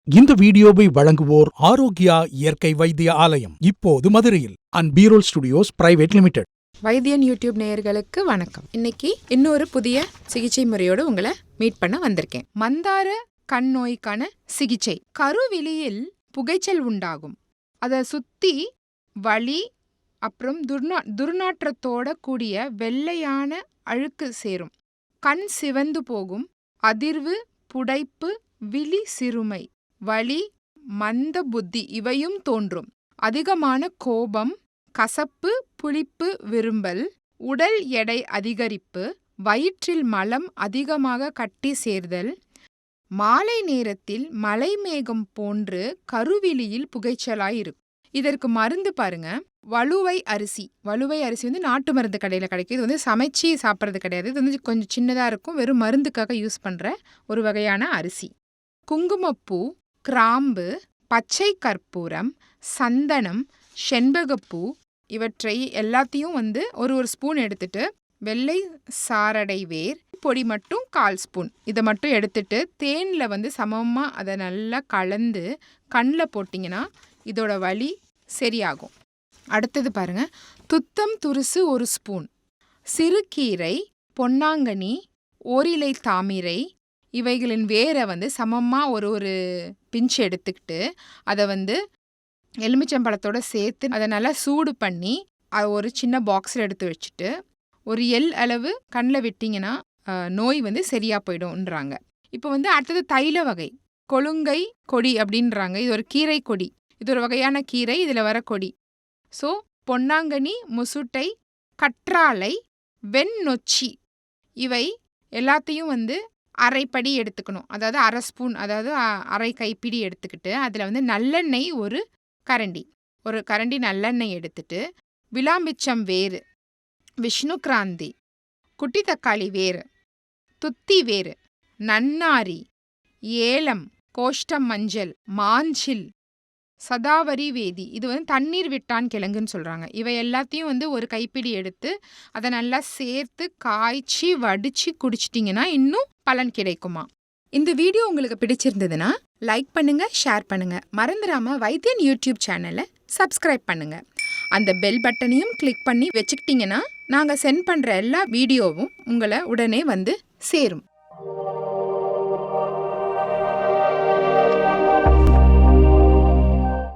இந்த வீடியோவை வழங்குவோர் ஆரோக்கியா இயற்கை வைத்திய ஆலயம், இப்போது மதுரையில் அண்ட் பீரோல் ஸ்டுடியோஸ் பிரைவேட் லிமிடெட். வைத்தியன் யூடியூப் நேயர்களுக்கு வணக்கம். இன்னைக்கு இன்னொரு புதிய சிகிச்சை முறையோடு உங்களை மீட் பண்ண வந்திருக்கேன். மந்தார கண் நோய்க்கான சிகிச்சை. கருவிழியில் புகைச்சல் உண்டாகும், அதை சுத்தி வலி, அப்புறம் துர்நாற்றத்தோட கூடிய வெள்ளையான அழுக்கு சேரும், கண் சிவந்து போகும், அதிர்வு, புடைப்பு, விழி சிறுமை, வலி, மந்த புத்தி இவையும் தோன்றும். அதிகமான கோபம், கசப்பு, புளிப்பு, விரும்பல், உடல் எடை அதிகரிப்பு, வயிற்றில் மலம் அதிகமாக கட்டி சேர்தல், மாலை நேரத்தில் மலைமேகம் போன்று கருவிழியில் புகைச்சலாயிருக்கும். இதற்கு மருந்து பாருங்க, வலுவை அரிசி. வலுவை அரிசி நாட்டு மருந்து கடையில் கிடைக்கும். இது சமைச்சு சாப்பிட்றது கிடையாது. இது கொஞ்சம் சின்னதாக இருக்கும். வெறும் மருந்துக்காக யூஸ் பண்ணுற ஒரு வகையான அரிசி. குங்குமப்பூ, கிராம்பு, பச்சை கற்பூரம், சந்தனம், செண்பகப்பூ இவற்றை எல்லாத்தையும் ஒரு ஸ்பூன் எடுத்துட்டு, வெள்ளை சாரடை வேர் பொடி மட்டும் 1/4 ஸ்பூன் இதை மட்டும் எடுத்துட்டு தேனில் சமமாக அதை நல்லா கலந்து கண்ணில் போட்டிங்கன்னா இதோட வலி சரியாகும். அடுத்தது பாருங்க, துத்தம் துருசு 1 ஸ்பூன், சிறுகீரை, பொன்னாங்கண்ணி, ஓரிலை தாமிரை இவைகளின் வேரை சமமாக ஒரு பிஞ்சு எடுத்துக்கிட்டு அதை எலுமிச்சம்பழத்தோடு சேர்த்து அதை நல்லா சூடு பண்ணி அதை ஒரு சின்ன பாக்ஸில் எடுத்து வச்சுட்டு ஒரு எல் அளவு கண்ணில் விட்டிங்கன்னா நோய் சரியாக போயிடும்ன்றாங்க. இப்போ அடுத்தது தைல வகை. கொழுங்கை கொடி அப்படின்றாங்க. இது ஒரு கீரை கொடி. இது ஒரு வகையான கீரை, இதில் வர கொடி. ஸோ பொன்னாங்கண்ணி, முசுட்டை, கற்றாழை, வெண்ணொச்சி இவை எல்லாத்தையும் அரைப்படி எடுத்துக்கணும். அதாவது 1/2 ஸ்பூன், அதாவது அரை கைப்பிடி எடுத்துக்கிட்டு அதில் நல்லெண்ணெய் ஒரு கரண்டி நல்லெண்ணெய் எடுத்துட்டு, விளாம்பிச்சம் வேறு, விஷ்ணு கிராந்தி, குட்டி தக்காளி வேறு, துத்தி வேறு, நன்னாரி, ஏலம், கோஷ்டம் மஞ்சள், மாஞ்சில், சதாவரி வேதி, இது தண்ணீர் விட்டான் கிழங்குன்னு சொல்கிறாங்க. இவை எல்லாத்தையும் ஒரு கைப்பிடி எடுத்து அதை நல்லா சேர்த்து காய்ச்சி வடித்து குடிச்சிட்டிங்கன்னா இன்னும் பலன் கிடைக்குமா. இந்த வீடியோ உங்களுக்கு பிடிச்சிருந்ததுன்னா லைக் பண்ணுங்க, ஷேர் பண்ணுங்க. மறந்துடாம வைத்தியன் யூடியூப் சேனலை சப்ஸ்கிரைப் பண்ணுங்க. அந்த பெல் பட்டனையும் கிளிக் பண்ணி வச்சுக்கிட்டிங்கன்னா நாங்கள் சென்ட் பண்ணுற எல்லா வீடியோவும் உங்களை உடனே சேரும்.